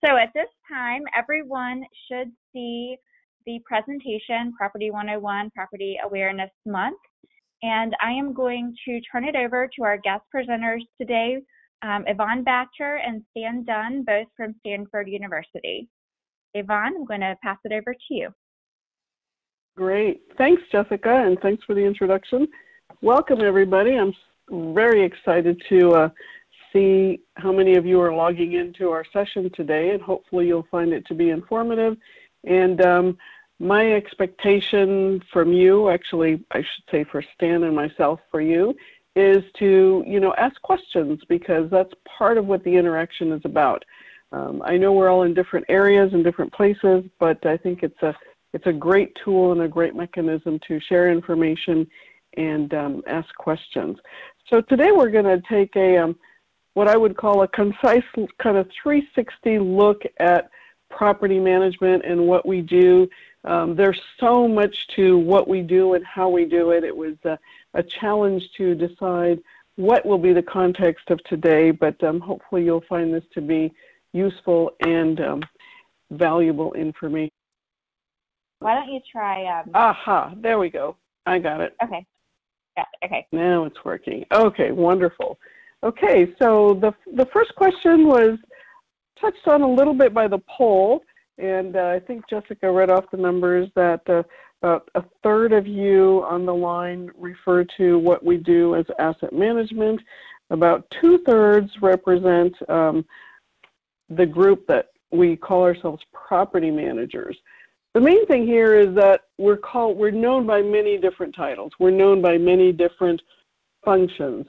So at this time, everyone should see the presentation, Property 101, Property Awareness Month. And I am going to turn it over to our guest presenters today, Yvonne Batcher and Stan Dunn, both from Stanford University. Yvonne, I'm going to pass it over to you. Great. Thanks, Jessica, and thanks for the introduction. Welcome, everybody. I'm very excited to see how many of you are logging into our session today, and hopefully you'll find it to be informative. And my expectation from you, actually, I should say for Stan and myself, for you, is to, ask questions, because that's part of what the interaction is about. I know we're all in different areas and different places, but I think it's a great tool and a great mechanism to share information and ask questions. So today we're going to take what I would call a concise kind of 360 look at property management and what we do. There's so much to what we do and how we do it. It was a challenge to decide what will be the context of today, but hopefully you'll find this to be useful and valuable information. Why don't you try... Aha, there we go. I got it. Okay. Yeah, okay. Now it's working. Okay, wonderful. Okay, so the first question was touched on a little bit by the poll, and I think Jessica read off the numbers that about a third of you on the line refer to what we do as asset management. About 2/3 represent the group that we call ourselves property managers. The main thing here is that we're known by many different titles. We're known by many different functions.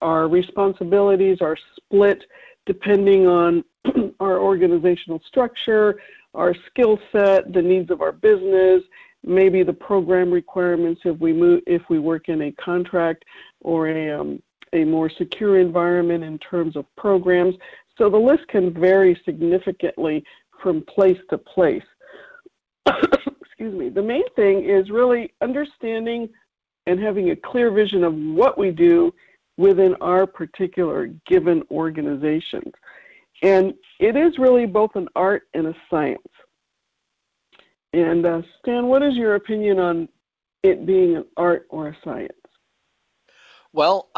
Our responsibilities are split depending on our organizational structure, our skill set, the needs of our business, maybe the program requirements if we work in a contract or a more secure environment in terms of programs. So the list can vary significantly from place to place. Excuse me. The main thing is really understanding and having a clear vision of what we do within our particular given organizations. And it is really both an art and a science. And Stan, what is your opinion on it being an art or a science? Well,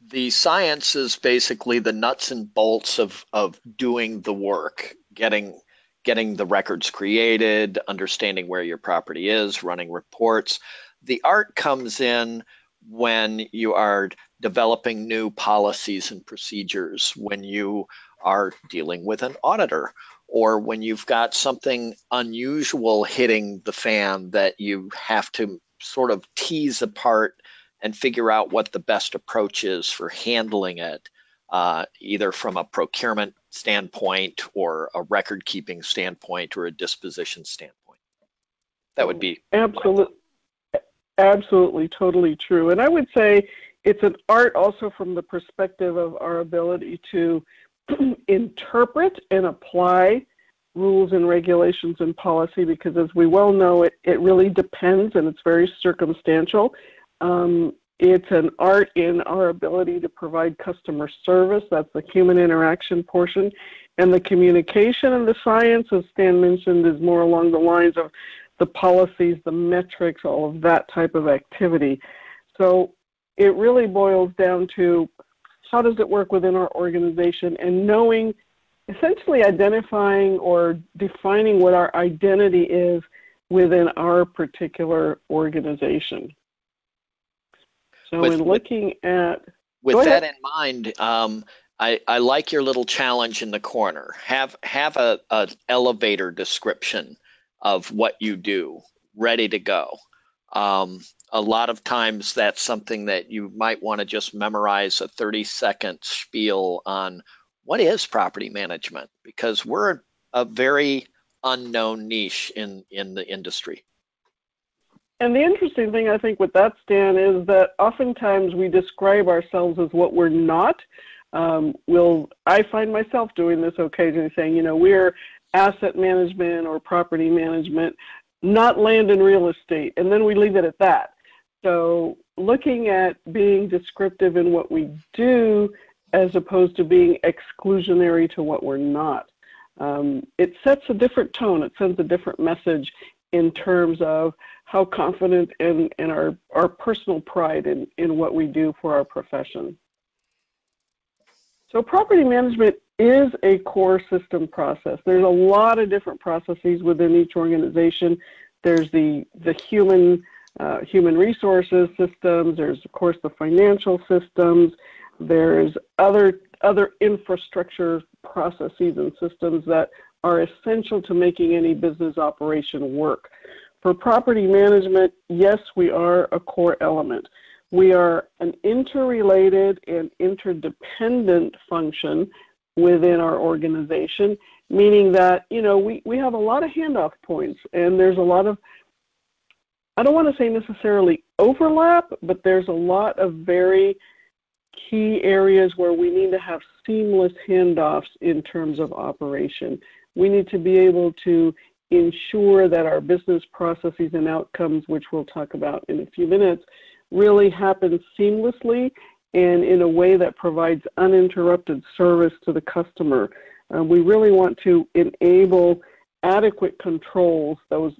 the science is basically the nuts and bolts of doing the work, getting the records created, understanding where your property is, running reports. The art comes in when you are developing new policies and procedures, when you are dealing with an auditor, or when you've got something unusual hitting the fan that you have to sort of tease apart and figure out what the best approach is for handling it, either from a procurement standpoint or a record-keeping standpoint or a disposition standpoint. That would be absolutely, totally true. And I would say it's an art also from the perspective of our ability to interpret and apply rules and regulations and policy, because as we well know, it really depends and it's very circumstantial. It's an art in our ability to provide customer service. That's the human interaction portion. And the communication and the science, as Stan mentioned, is more along the lines of the policies, the metrics, all of that type of activity. So it really boils down to how does it work within our organization, and knowing, essentially identifying or defining what our identity is within our particular organization. So in looking at... With that in mind, I like your little challenge in the corner. Have an elevator description of what you do ready to go. A lot of times that's something that you might want to just memorize a 30-second spiel on what is property management, because we're a very unknown niche in the industry. And the interesting thing, I think, with that, Stan, is that oftentimes we describe ourselves as what we're not. I find myself doing this occasionally, saying, we're asset management or property management, not land and real estate, and then we leave it at that. So looking at being descriptive in what we do as opposed to being exclusionary to what we're not. it sets a different tone. It sends a different message in terms of how confident in our personal pride in what we do for our profession. So property management is a core system process. There's a lot of different processes within each organization. There's the human resources systems. There's, of course, the financial systems. There's other infrastructure processes and systems that are essential to making any business operation work. For property management, yes, we are a core element. We are an interrelated and interdependent function within our organization, meaning that, you know, we have a lot of handoff points, and there's a lot of, I don't want to say necessarily overlap, but there's a lot of very key areas where we need to have seamless handoffs in terms of operation. We need to be able to ensure that our business processes and outcomes, which we'll talk about in a few minutes, really happen seamlessly and in a way that provides uninterrupted service to the customer. We really want to enable adequate controls, those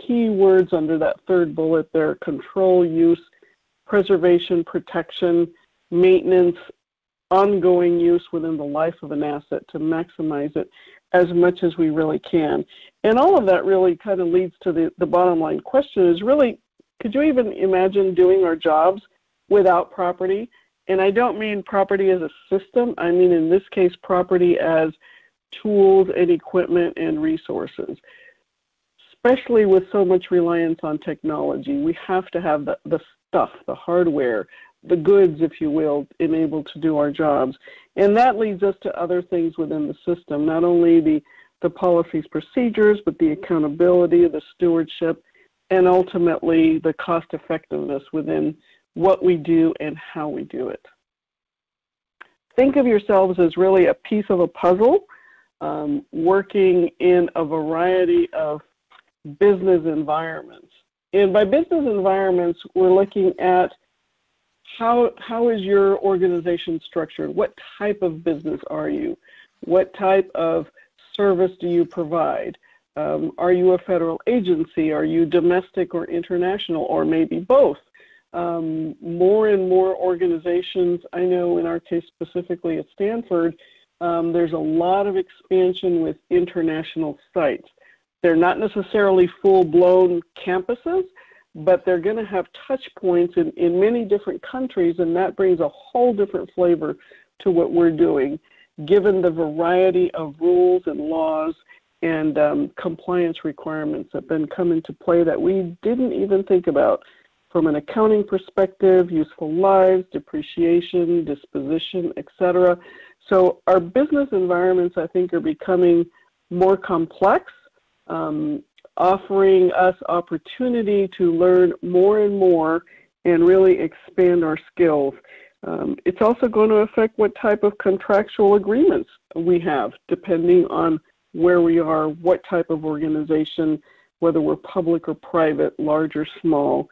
key words under that third bullet there: control, use, preservation, protection, maintenance, ongoing use within the life of an asset to maximize it as much as we really can. And all of that really kind of leads to the bottom line question is really, could you even imagine doing our jobs without property? And I don't mean property as a system. I mean, in this case, property as tools and equipment and resources. Especially with so much reliance on technology, we have to have the stuff, the hardware, the goods, if you will, enabled to do our jobs. And that leads us to other things within the system, not only the policies, procedures, but the accountability, the stewardship, and ultimately the cost effectiveness within what we do and how we do it. Think of yourselves as really a piece of a puzzle, working in a variety of business environments. And by business environments, we're looking at how is your organization structured? What type of business are you? What type of service do you provide? Are you a federal agency? Are you domestic or international, or maybe both? More and more organizations, I know in our case specifically at Stanford, there's a lot of expansion with international sites. They're not necessarily full-blown campuses, but they're going to have touch points in many different countries, and that brings a whole different flavor to what we're doing, given the variety of rules and laws and compliance requirements that then come into play that we didn't even think about from an accounting perspective, useful lives, depreciation, disposition, etc. So our business environments, I think, are becoming more complex, offering us opportunity to learn more and more and really expand our skills. It's also going to affect what type of contractual agreements we have, depending on where we are, what type of organization, whether we're public or private, large or small,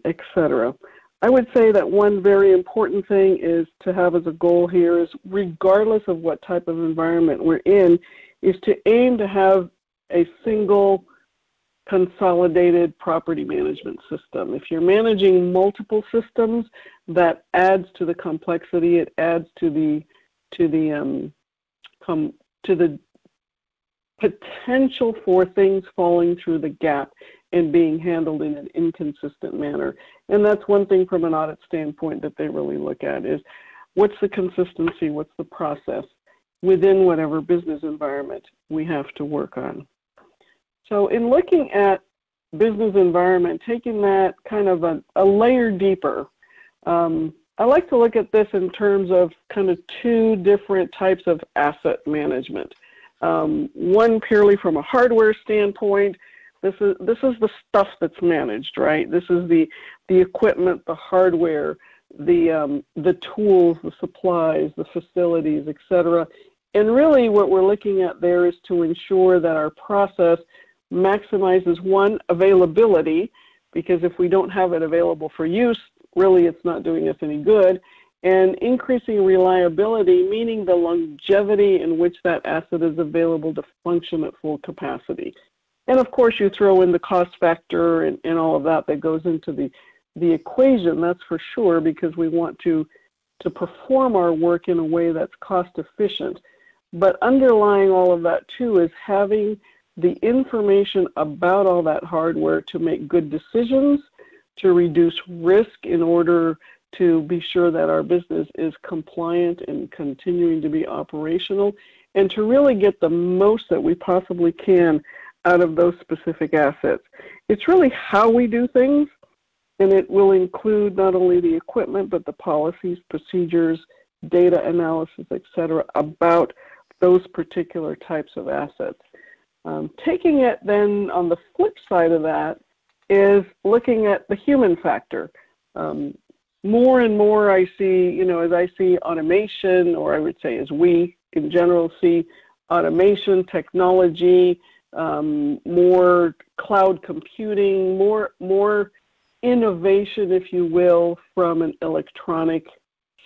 etc. I would say that one very important thing is to have as a goal here is, regardless of what type of environment we're in, is to aim to have a single consolidated property management system. If you're managing multiple systems, that adds to the complexity. It adds to the potential for things falling through the gap and being handled in an inconsistent manner. And that's one thing from an audit standpoint that they really look at is, what's the consistency, what's the process within whatever business environment we have to work on. So in looking at business environment, taking that kind of a layer deeper, I like to look at this in terms of kind of two different types of asset management. One purely from a hardware standpoint. This is the stuff that's managed, right? This is the equipment, the hardware, the tools, the supplies, the facilities, etc. And really what we're looking at there is to ensure that our process maximizes, one, availability, because if we don't have it available for use, really it's not doing us any good. and increasing reliability, meaning the longevity in which that asset is available to function at full capacity. And of course, you throw in the cost factor and all of that goes into the equation, that's for sure, because we want to perform our work in a way that's cost efficient. But underlying all of that too is having the information about all that hardware to make good decisions, to reduce risk in order to be sure that our business is compliant and continuing to be operational, and to really get the most that we possibly can out of those specific assets. It's really how we do things, and it will include not only the equipment, but the policies, procedures, data analysis, etc., about those particular types of assets. Taking it then on the flip side of that is looking at the human factor. More and more I see, as I see automation, or I would say as we in general see automation, technology, more cloud computing, more innovation, if you will, from an electronic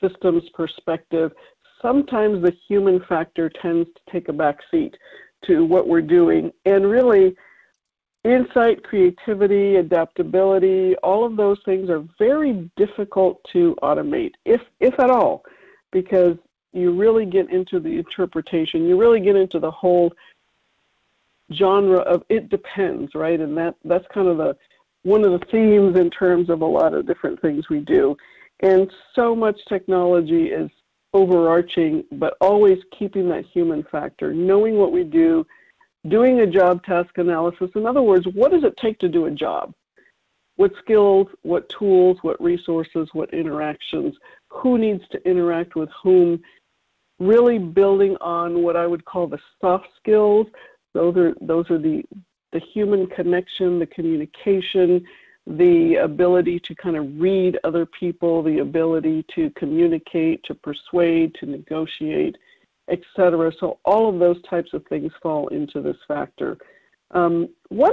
systems perspective. Sometimes the human factor tends to take a back seat to what we're doing, and really insight, creativity, adaptability, all of those things are very difficult to automate, if at all, because you really get into the interpretation, you really get into the whole genre of it depends, right? And that's kind of one of the themes in terms of a lot of different things we do. And so much technology is overarching, but always keeping that human factor, knowing what we do, doing a job task analysis. In other words, what does it take to do a job? What skills, what tools, what resources, what interactions, who needs to interact with whom, really building on what I would call the soft skills. Those are the human connection, the communication, the ability to kind of read other people, the ability to communicate, to persuade, to negotiate, etc. So all of those types of things fall into this factor. One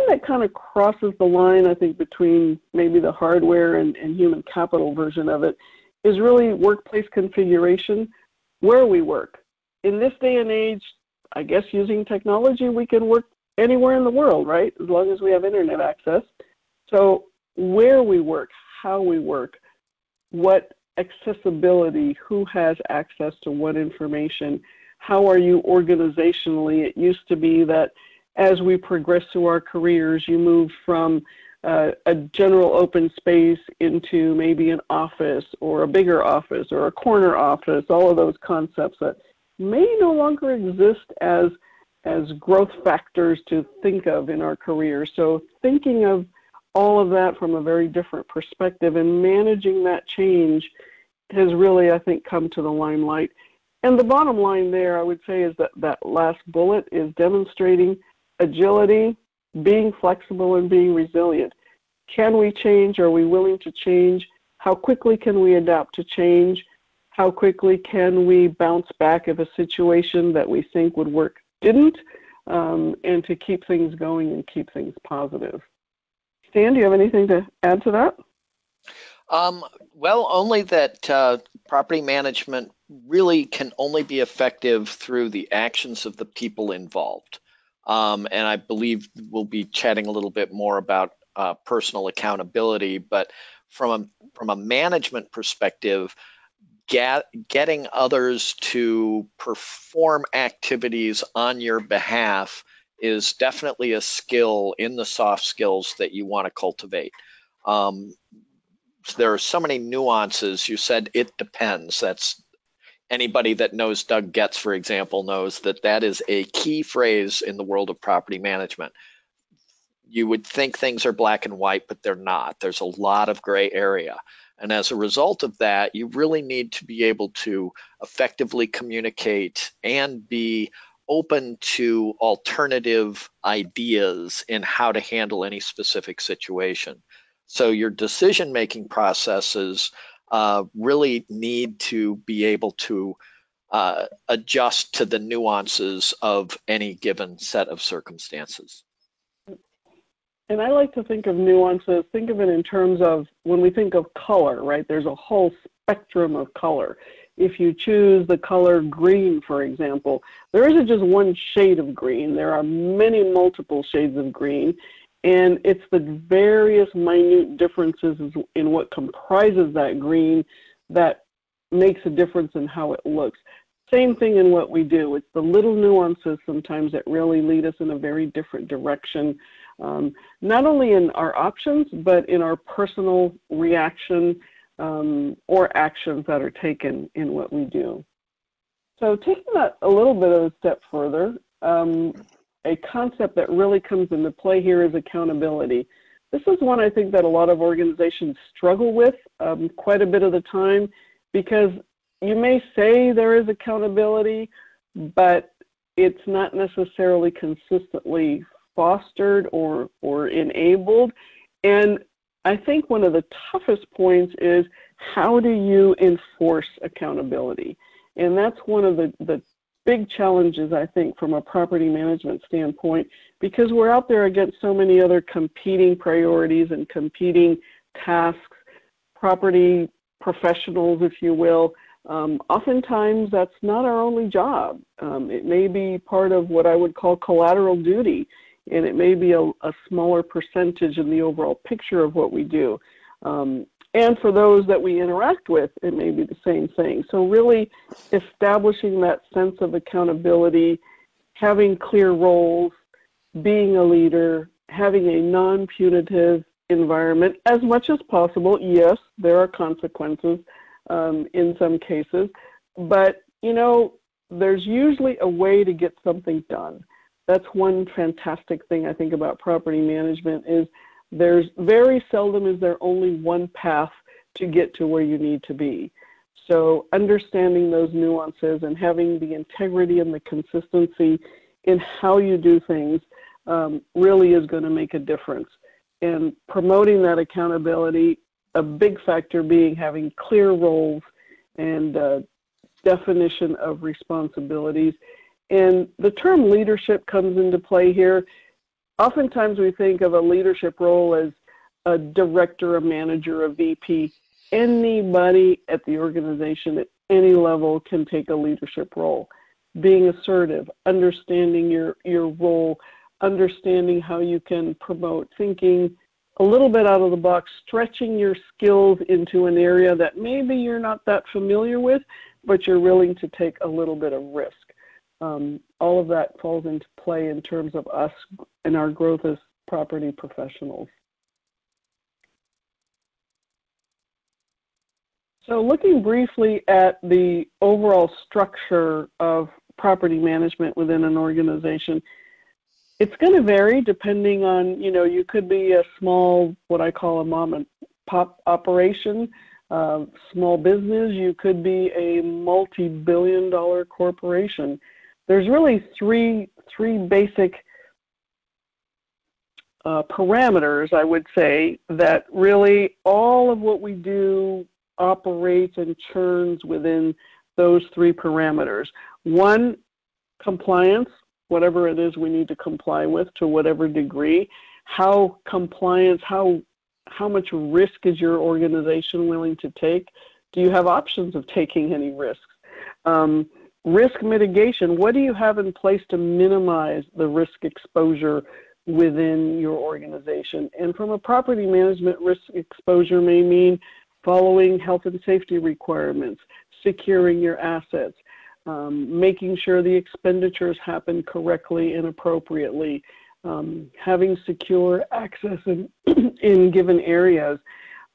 that kind of crosses the line, I think, between maybe the hardware and human capital version of it is really workplace configuration, where we work. In this day and age, I guess using technology, we can work anywhere in the world, right? As long as we have internet access. So where we work, how we work, what accessibility, who has access to what information, how are you organizationally? It used to be that as we progress through our careers, you move from a general open space into maybe an office or a bigger office or a corner office, all of those concepts that may no longer exist as growth factors to think of in our career. So thinking of all of that from a very different perspective and managing that change has really, I think, come to the limelight. And the bottom line there, I would say, is that last bullet is demonstrating agility, being flexible, and being resilient. Can we change? Are we willing to change? How quickly can we adapt to change? How quickly can we bounce back if a situation that we think would work didn't? And to keep things going and keep things positive. Stan, do you have anything to add to that? Well, only that property management really can only be effective through the actions of the people involved. And I believe we'll be chatting a little bit more about personal accountability, but from a management perspective, getting others to perform activities on your behalf is definitely a skill in the soft skills that you want to cultivate. There are so many nuances. You said it depends. That's anybody that knows Doug Getz, for example, knows that is a key phrase in the world of property management. You would think things are black and white, but they're not. There's a lot of gray area. And as a result of that, you really need to be able to effectively communicate and be open to alternative ideas in how to handle any specific situation. So your decision-making processes really need to be able to adjust to the nuances of any given set of circumstances. And I like to think of nuances, think of it in terms of when we think of color, right? There's a whole spectrum of color. If you choose the color green, for example, there isn't just one shade of green. There are many multiple shades of green, and it's the various minute differences in what comprises that green that makes a difference in how it looks. Same thing in what we do. It's the little nuances sometimes that really lead us in a very different direction, not only in our options, but in our personal reaction or actions that are taken in what we do. So taking that a little bit of a step further, a concept that really comes into play here is accountability. This is one I think that a lot of organizations struggle with quite a bit of the time, because you may say there is accountability, but it's not necessarily consistently fostered or enabled. And I think one of the toughest points is, how do you enforce accountability? And that's one of the big challenges, I think, from a property management standpoint, because we're out there against so many other competing priorities and competing tasks, property professionals, if you will. Oftentimes, that's not our only job. It may be part of what I would call collateral duty, and it may be a smaller percentage in the overall picture of what we do. And for those that we interact with, it may be the same thing. So really establishing that sense of accountability, having clear roles, being a leader, having a non-punitive environment as much as possible. Yes, there are consequences in some cases, but there's usually a way to get something done. That's one fantastic thing I think about property management, is there's very seldom is there only one path to get to where you need to be. So understanding those nuances and having the integrity and the consistency in how you do things really is going to make a difference. And promoting that accountability, a big factor being having clear roles and definition of responsibilities. And the term leadership comes into play here. Oftentimes we think of a leadership role as a director, a manager, a VP. Anybody at the organization at any level can take a leadership role. Being assertive, understanding your role, understanding how you can promote, thinking a little bit out of the box, stretching your skills into an area that maybe you're not that familiar with, but you're willing to take a little bit of risk. All of that falls into play in terms of us and our growth as property professionals. So looking briefly at the overall structure of property management within an organization, it's going to vary depending on, you could be a small, what I call a mom and pop operation, small business. You could be a multi-billion-dollar corporation. There's really three basic parameters, I would say, that really all of what we do operates and churns within those three parameters. One, compliance, whatever it is we need to comply with to whatever degree. How much risk is your organization willing to take? Do you have options of taking any risks? Risk mitigation, what do you have in place to minimize the risk exposure within your organization? And from a property management, risk exposure may mean following health and safety requirements, securing your assets, making sure the expenditures happen correctly and appropriately, having secure access in given areas.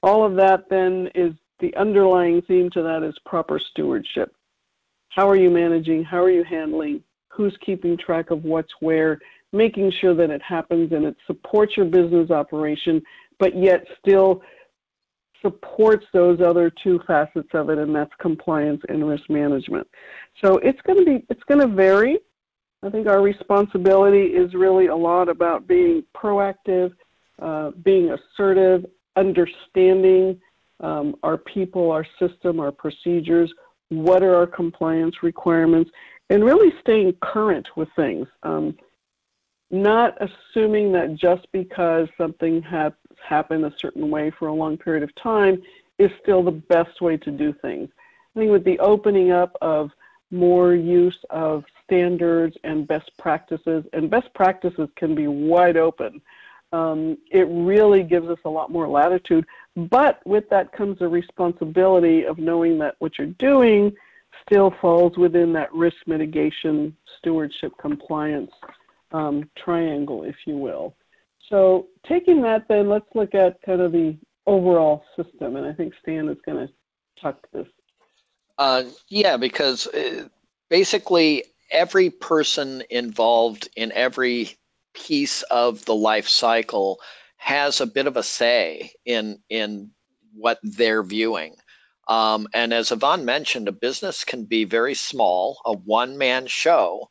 All of that then is the underlying theme to that is proper stewardship. How are you managing? How are you handling? Who's keeping track of what's where? Making sure that it happens and it supports your business operation, but yet still supports those other two facets of it, and that's compliance and risk management. So it's going to vary. I think our responsibility is really a lot about being proactive, being assertive, understanding our people, our system, our procedures, what are our compliance requirements, and really staying current with things. Not assuming that just because something has happened a certain way for a long period of time, is still the best way to do things. I think with the opening up of more use of standards and best practices can be wide open. It really gives us a lot more latitude, but with that comes a responsibility of knowing that what you're doing still falls within that risk mitigation, stewardship, compliance triangle, if you will. So taking that then, let's look at kind of the overall system, and I think Stan is going to talk this. Yeah, because basically every person involved in every piece of the life cycle has a bit of a say in what they're viewing. And as Yvonne mentioned, a business can be very small, a one-man show.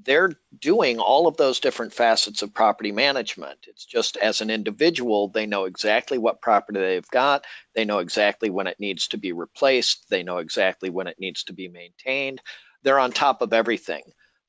They're doing all of those different facets of property management. It's just as an individual, they know exactly what property they've got. They know exactly when it needs to be replaced. They know exactly when it needs to be maintained. They're on top of everything.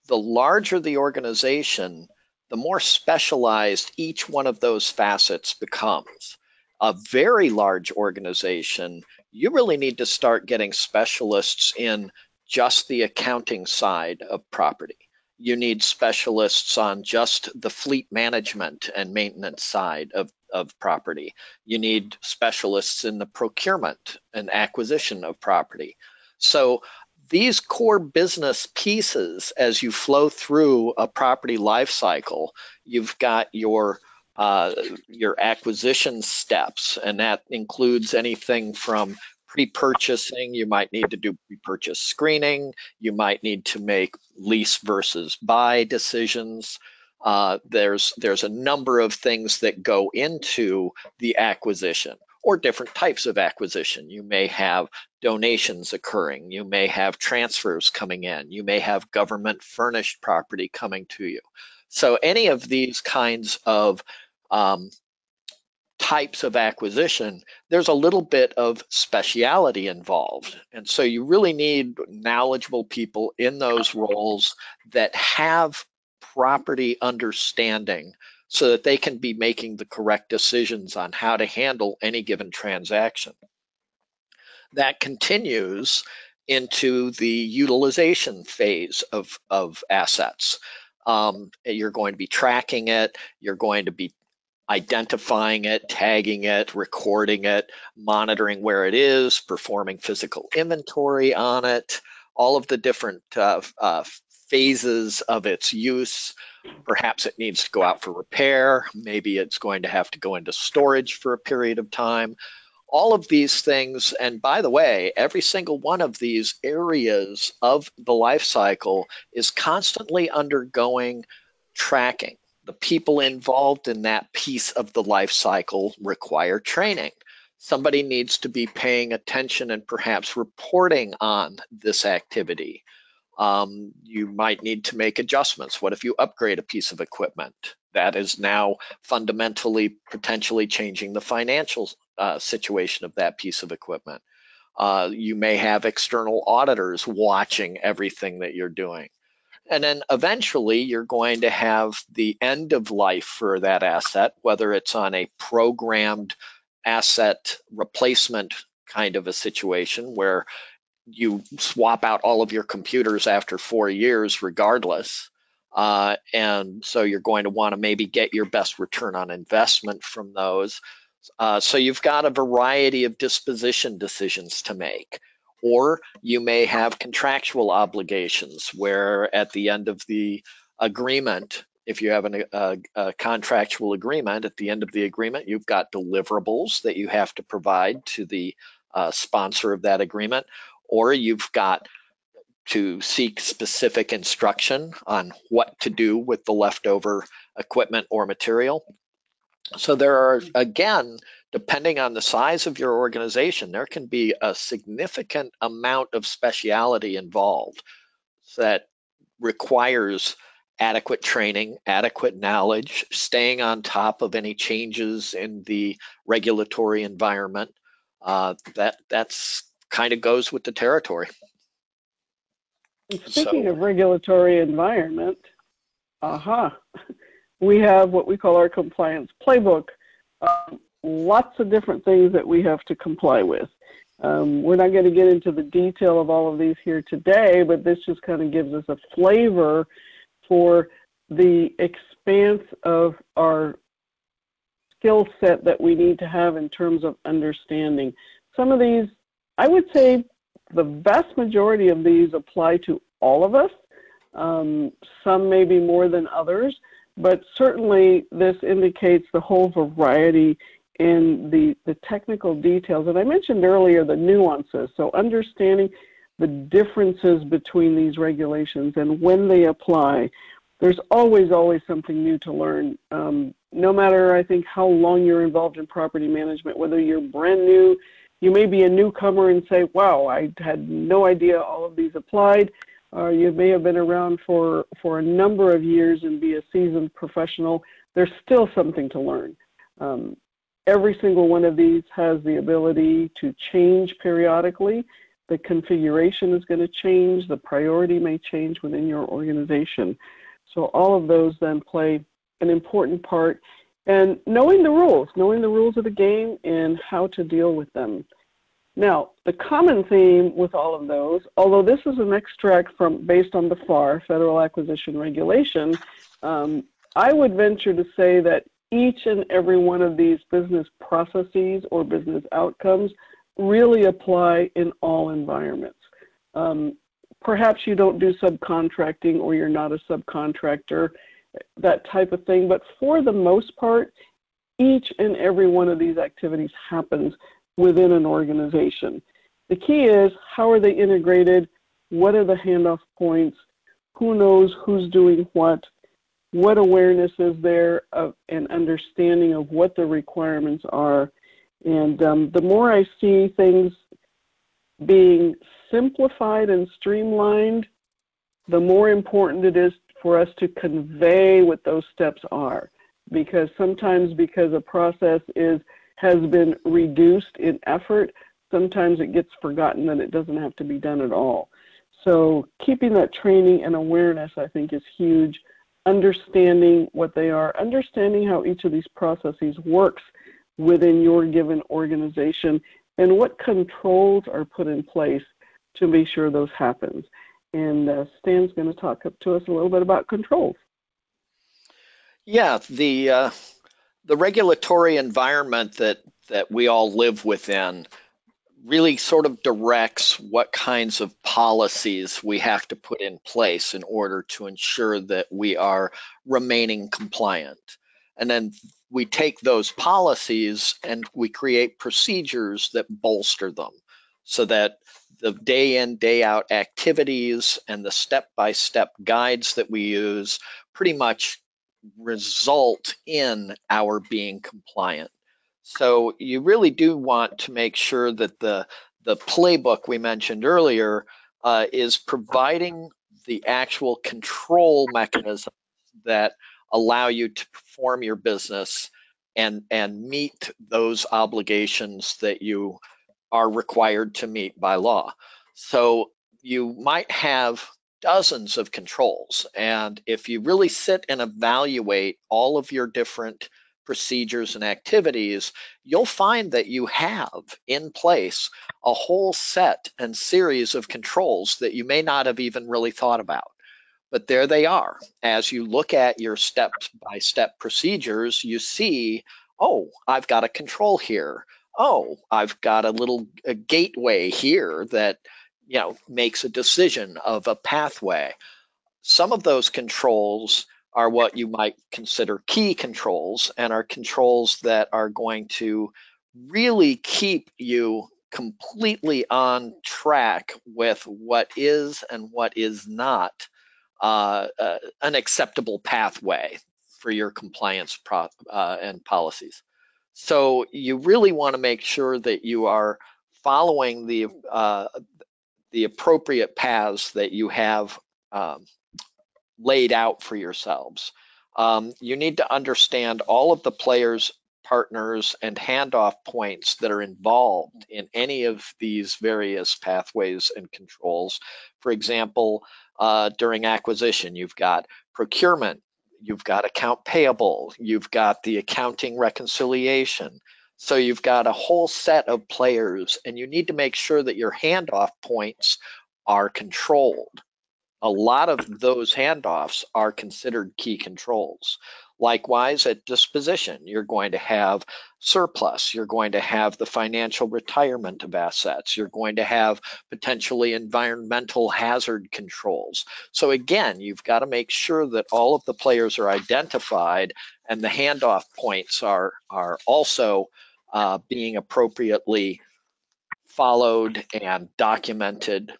The larger the organization, the more specialized each one of those facets becomes. A very large organization, you really need to start getting specialists in just the accounting side of property. You need specialists on just the fleet management and maintenance side of property. You need specialists in the procurement and acquisition of property. So these core business pieces, as you flow through a property life cycle, you've got your acquisition steps, and that includes anything from pre-purchasing. You might need to do pre-purchase screening. You might need to make lease versus buy decisions. There's a number of things that go into the acquisition, or different types of acquisition. You may have donations occurring. You may have transfers coming in. You may have government furnished property coming to you. So any of these kinds of types of acquisition, there's a little bit of speciality involved. And so you really need knowledgeable people in those roles that have property understanding so that they can be making the correct decisions on how to handle any given transaction. That continues into the utilization phase of assets. You're going to be tracking it, you're going to be identifying it, tagging it, recording it, monitoring where it is, performing physical inventory on it, all of the different phases of its use. Perhaps it needs to go out for repair. Maybe it's going to have to go into storage for a period of time. All of these things, and by the way, every single one of these areas of the life cycle is constantly undergoing tracking. The people involved in that piece of the life cycle require training. Somebody needs to be paying attention and perhaps reporting on this activity. You might need to make adjustments. What if you upgrade a piece of equipment? That is now fundamentally potentially changing the financial situation of that piece of equipment. You may have external auditors watching everything that you're doing. And then eventually you're going to have the end of life for that asset, whether it's on a programmed asset replacement kind of a situation where you swap out all of your computers after 4 years regardless. And so you're going to want to maybe get your best return on investment from those. So you've got a variety of disposition decisions to make. Or you may have contractual obligations where at the end of the agreement, if you have a contractual agreement, at the end of the agreement, you've got deliverables that you have to provide to the sponsor of that agreement, or you've got to seek specific instruction on what to do with the leftover equipment or material. So there are, again, depending on the size of your organization, there can be a significant amount of speciality involved that requires adequate training, adequate knowledge, staying on top of any changes in the regulatory environment. That's kind of goes with the territory. Speaking of regulatory environment, we have what we call our compliance playbook. lots of different things that we have to comply with. We're not going to get into the detail of all of these here today, but this just kind of gives us a flavor for the expanse of our skill set that we need to have in terms of understanding. Some of these, I would say the vast majority of these apply to all of us. Some maybe more than others, but certainly this indicates the whole variety in the technical details. And I mentioned earlier the nuances, so understanding the differences between these regulations and when they apply. There's always something new to learn. No matter, I think, how long you're involved in property management, whether you're brand new, you may be a newcomer and say, wow, I had no idea all of these applied. You may have been around for a number of years and be a seasoned professional. There's still something to learn. Every single one of these has the ability to change periodically. The configuration is going to change. The priority may change within your organization. So all of those then play an important part. And knowing the rules of the game and how to deal with them. Now, the common theme with all of those, although this is an extract based on the FAR, Federal Acquisition Regulation, I would venture to say that each and every one of these business processes or business outcomes really apply in all environments. Perhaps you don't do subcontracting or you're not a subcontractor, that type of thing, but for the most part, each and every one of these activities happens within an organization. The key is, how are they integrated? What are the handoff points? Who knows who's doing what awareness is there of an understanding of what the requirements are. And the more I see things being simplified and streamlined, the more important it is for us to convey what those steps are. Because sometimes because a process has been reduced in effort, sometimes it gets forgotten that it doesn't have to be done at all. So keeping that training and awareness, I think, is huge. Understanding what they are, understanding how each of these processes works within your given organization, and what controls are put in place to make sure those happen. And Stan's going to talk to us a little bit about controls. Yeah, the regulatory environment that we all live within really sort of directs what kinds of policies we have to put in place in order to ensure that we are remaining compliant. And then we take those policies and we create procedures that bolster them so that the day in, day out activities and the step-by-step guides that we use pretty much result in our being compliant. So you really do want to make sure that the playbook we mentioned earlier is providing the actual control mechanisms that allow you to perform your business and meet those obligations that you are required to meet by law. So you might have dozens of controls, and if you really sit and evaluate all of your different procedures and activities, you'll find that you have in place a whole set and series of controls that you may not have even really thought about. But there they are. As you look at your step-by-step procedures, you see, oh, I've got a control here. Oh, I've got a gateway here that makes a decision of a pathway. Some of those controls are what you might consider key controls, and are controls that are going to really keep you completely on track with what is and what is not an acceptable pathway for your compliance and policies. So you really want to make sure that you are following the appropriate paths that you have laid out for yourselves. You need to understand all of the players, partners, and handoff points that are involved in any of these various pathways and controls. For example, during acquisition, you've got procurement, you've got account payable, you've got the accounting reconciliation, So you've got a whole set of players, and you need to make sure that your handoff points are controlled. A lot of those handoffs are considered key controls. Likewise, at disposition, you're going to have surplus, you're going to have the financial retirement of assets, you're going to have potentially environmental hazard controls. So again, you've got to make sure that all of the players are identified and the handoff points are also being appropriately followed and documented.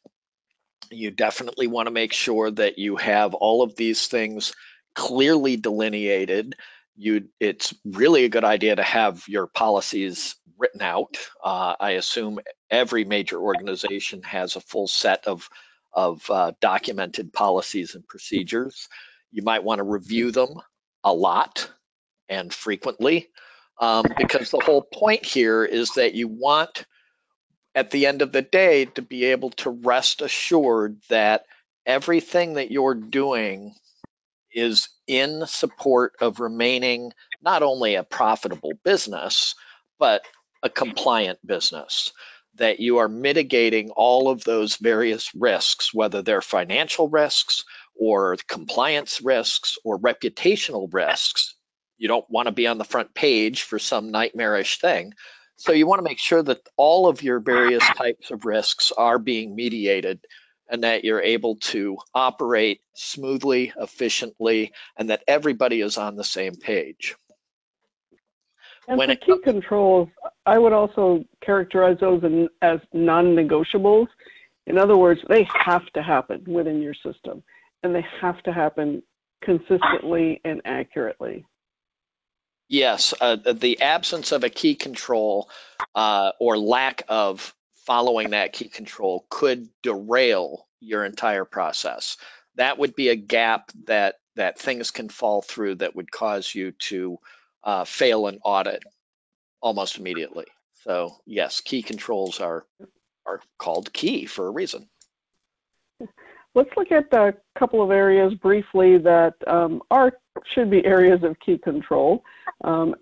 You definitely want to make sure that you have all of these things clearly delineated. It's really a good idea to have your policies written out. I assume every major organization has a full set of documented policies and procedures. You might want to review them a lot and frequently, because the whole point here is that you want, at the end of the day, to be able to rest assured that everything that you're doing is in support of remaining not only a profitable business, but a compliant business. That you are mitigating all of those various risks, whether they're financial risks or compliance risks or reputational risks. You don't want to be on the front page for some nightmarish thing. So you want to make sure that all of your various types of risks are being mediated and that you're able to operate smoothly, efficiently, and that everybody is on the same page. And for key controls, I would also characterize those as non-negotiables. In other words, they have to happen within your system, and they have to happen consistently and accurately. Yes, the absence of a key control or lack of following that key control could derail your entire process. That would be a gap that things can fall through that would cause you to fail an audit almost immediately. So yes, key controls are called key for a reason. Let's look at a couple of areas briefly that should be areas of key control.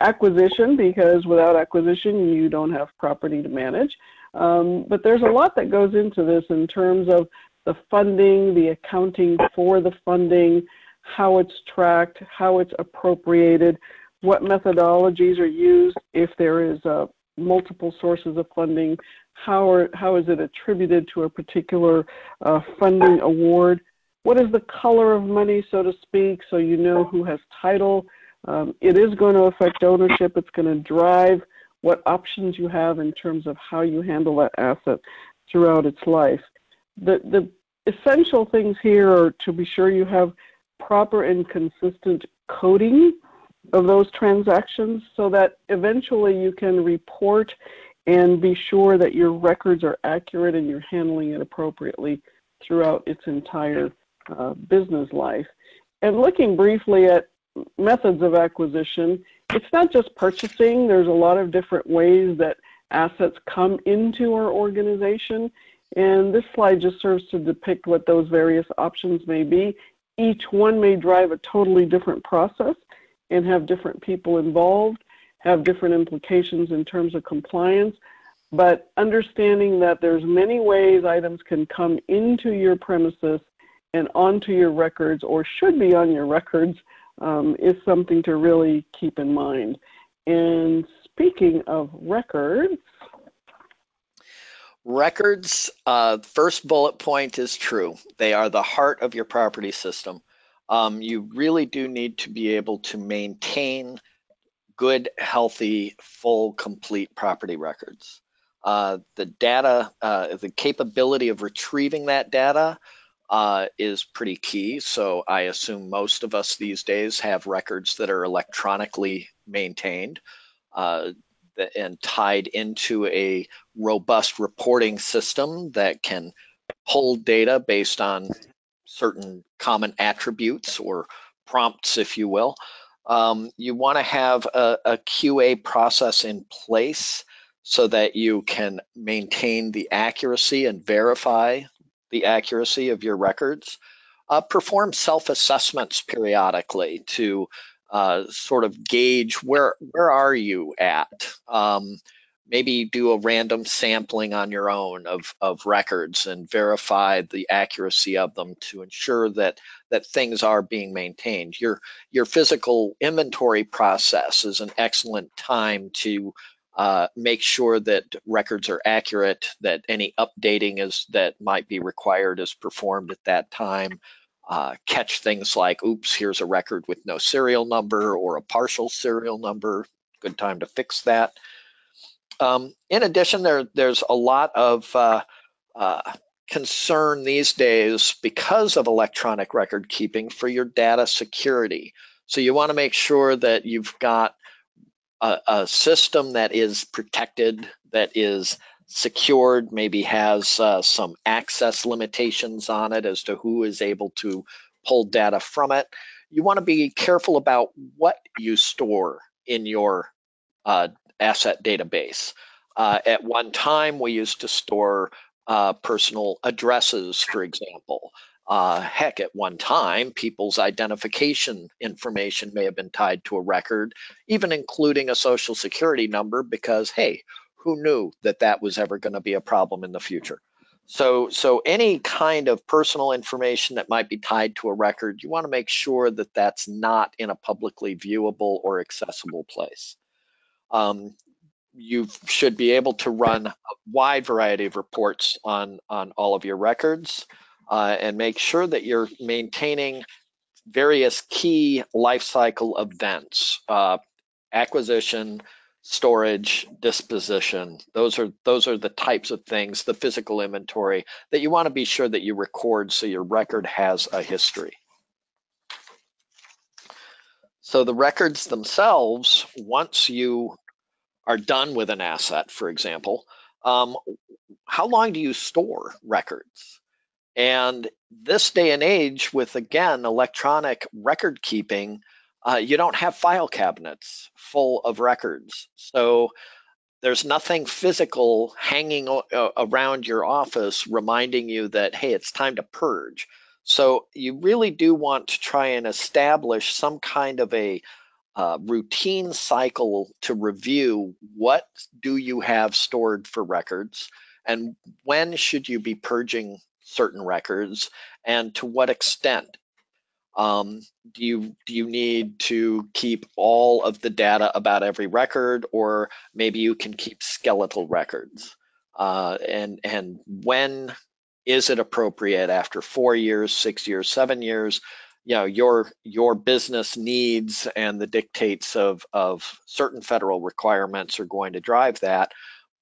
Acquisition, because without acquisition, you don't have property to manage. But there's a lot that goes into this in terms of the funding, the accounting for the funding, how it's tracked, how it's appropriated, what methodologies are used if there is multiple sources of funding, how is it attributed to a particular funding award, what is the color of money, so to speak, so you know who has title. It is going to affect ownership. It's going to drive what options you have in terms of how you handle that asset throughout its life. The essential things here are to be sure you have proper and consistent coding of those transactions so that eventually you can report and be sure that your records are accurate and you're handling it appropriately throughout its entire business life. And looking briefly at methods of acquisition, it's not just purchasing. There's a lot of different ways that assets come into our organization, and this slide just serves to depict what those various options may be. Each one may drive a totally different process and have different people involved, have different implications in terms of compliance, but understanding that there's many ways items can come into your premises and onto your records, or should be on your records, is something to really keep in mind. And speaking of records, first bullet point is true. They are the heart of your property system. You really do need to be able to maintain good, healthy, full, complete property records. The data, the capability of retrieving that data is pretty key. So I assume most of us these days have records that are electronically maintained and tied into a robust reporting system that can pull data based on certain common attributes or prompts, if you will. You want to have a QA process in place so that you can maintain the accuracy and verify the accuracy of your records. Perform self-assessments periodically to sort of gauge where are you at. Maybe do a random sampling on your own of records and verify the accuracy of them to ensure that things are being maintained. Your physical inventory process is an excellent time to make sure that records are accurate, that any updating that might be required is performed at that time. Catch things like, oops, here's a record with no serial number or a partial serial number. Good time to fix that. In addition, there's a lot of concern these days because of electronic record keeping for your data security. So you want to make sure that you've got a system that is protected, that is secured, maybe has some access limitations on it as to who is able to pull data from it. You want to be careful about what you store in your asset database. At one time, we used to store personal addresses, for example. Heck, at one time, people's identification information may have been tied to a record, even including a social security number, because, hey, who knew that that was ever going to be a problem in the future? So any kind of personal information that might be tied to a record, you want to make sure that that's not in a publicly viewable or accessible place. You should be able to run a wide variety of reports on all of your records and make sure that you're maintaining various key lifecycle events, acquisition, storage, disposition. Those are the types of things, the physical inventory, that you want to be sure that you record so your record has a history. So the records themselves, once you are done with an asset, for example, how long do you store records? And this day and age, with, again, electronic record keeping, you don't have file cabinets full of records. So there's nothing physical hanging around your office reminding you that, hey, it's time to purge. So you really do want to try and establish some kind of a routine cycle to review what do you have stored for records and when should you be purging certain records and to what extent. Do you need to keep all of the data about every record, or maybe you can keep skeletal records? And when is it appropriate after 4 years, 6 years, 7 years? You know, your business needs and the dictates of certain federal requirements are going to drive that,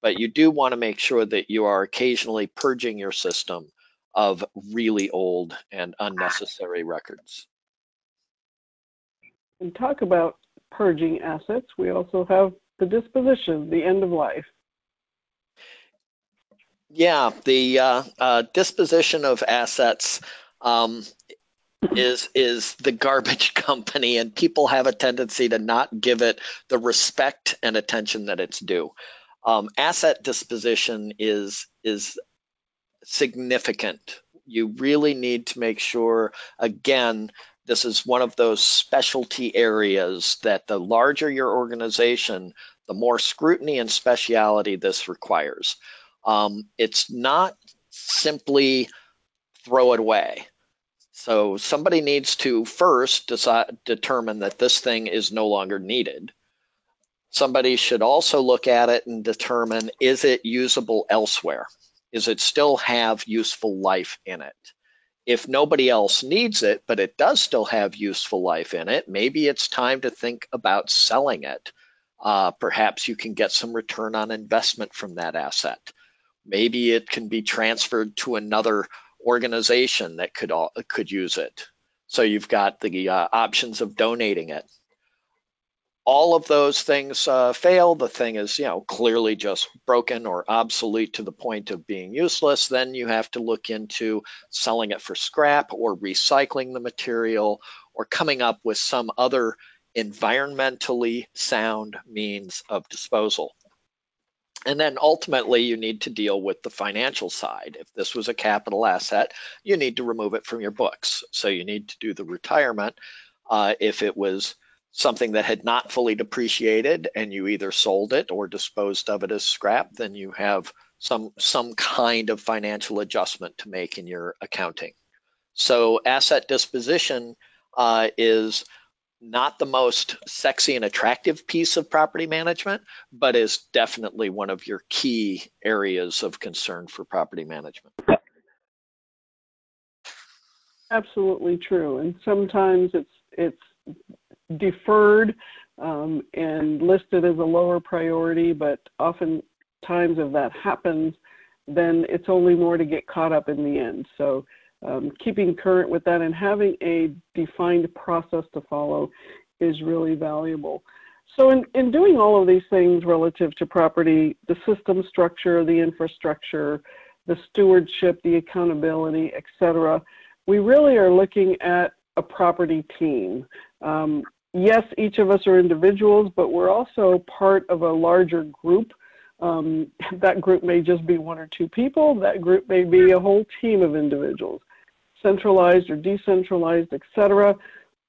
but you do want to make sure that you are occasionally purging your system of really old and unnecessary records. And talk about purging assets, we also have the disposition, the end of life. Yeah, the disposition of assets is the garbage company, and people have a tendency to not give it the respect and attention that it's due. Asset disposition is significant. You really need to make sure, again, this is one of those specialty areas that the larger your organization, the more scrutiny and speciality this requires. It's not simply throw it away. So somebody needs to first determine that this thing is no longer needed. Somebody should also look at it and determine, is it usable elsewhere? Is it still have useful life in it? If nobody else needs it, but it does still have useful life in it, maybe it's time to think about selling it. Perhaps you can get some return on investment from that asset. Maybe it can be transferred to another organization that could use it. So you've got the options of donating it. All of those things fail. The thing is, clearly just broken or obsolete to the point of being useless. Then you have to look into selling it for scrap or recycling the material or coming up with some other environmentally sound means of disposal. And then ultimately, you need to deal with the financial side. If this was a capital asset, you need to remove it from your books. So you need to do the retirement. If it was something that had not fully depreciated and you either sold it or disposed of it as scrap, then you have some kind of financial adjustment to make in your accounting. So asset disposition is not the most sexy and attractive piece of property management, but is definitely one of your key areas of concern for property management. Absolutely true. And sometimes it's deferred and listed as a lower priority, but oftentimes if that happens, then it's only more to get caught up in the end. So keeping current with that and having a defined process to follow is really valuable. So in doing all of these things relative to property, the system structure, the infrastructure, the stewardship, the accountability, et cetera, we really are looking at a property team. Yes, each of us are individuals, but we're also part of a larger group. That group may just be one or two people. That group may be a whole team of individuals, centralized or decentralized, et cetera.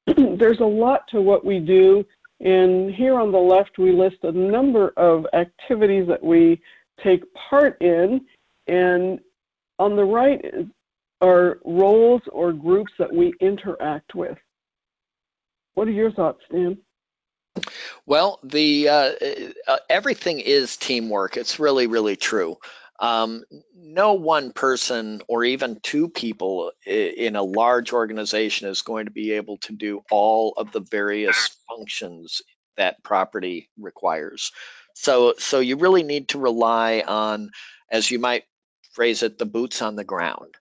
There's a lot to what we do. And here on the left, we list a number of activities that we take part in. And on the right are roles or groups that we interact with. What are your thoughts, Stan? Well, everything is teamwork. It's really, really true. No one person or even two people in a large organization is going to be able to do all of the various functions that property requires. So you really need to rely on, as you might phrase it, the boots on the ground.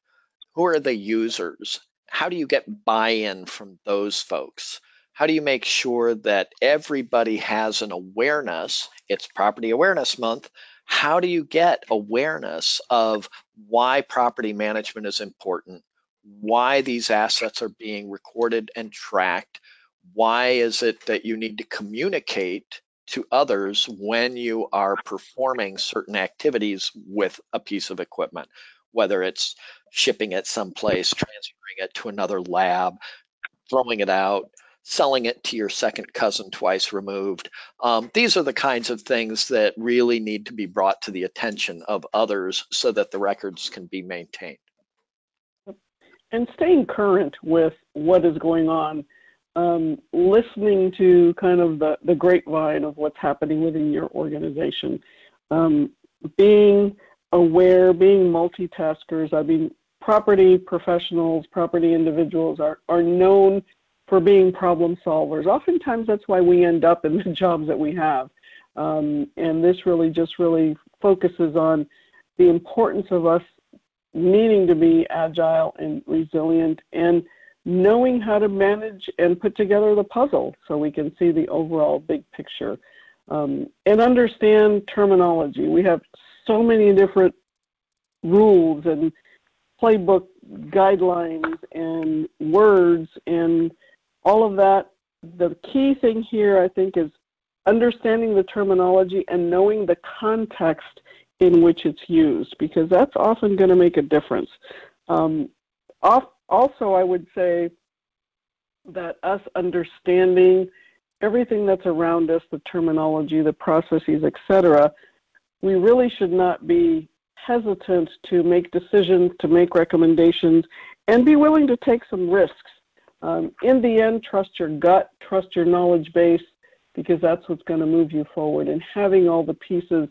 Who are the users? How do you get buy-in from those folks? How do you make sure that everybody has an awareness? It's Property Awareness Month. How do you get awareness of why property management is important, why these assets are being recorded and tracked? Why is it that you need to communicate to others when you are performing certain activities with a piece of equipment, whether it's shipping it someplace, transferring it to another lab, throwing it out, selling it to your second cousin twice removed. These are the kinds of things that really need to be brought to the attention of others so that the records can be maintained. And staying current with what is going on, listening to kind of the grapevine of what's happening within your organization, being aware, being multitaskers. I mean, property professionals, property individuals are known for being problem solvers. Oftentimes that's why we end up in the jobs that we have. And this really focuses on the importance of us needing to be agile and resilient and knowing how to manage and put together the puzzle so we can see the overall big picture and understand terminology. We have so many different rules and playbook guidelines and words and all of that. The key thing here, I think, is understanding the terminology and knowing the context in which it's used, because that's often going to make a difference. Also, I would say that us understanding everything that's around us, the terminology, the processes, etc., we really should not be hesitant to make decisions, to make recommendations, and be willing to take some risks. In the end, trust your gut, trust your knowledge base, because that's what's going to move you forward. And having all the pieces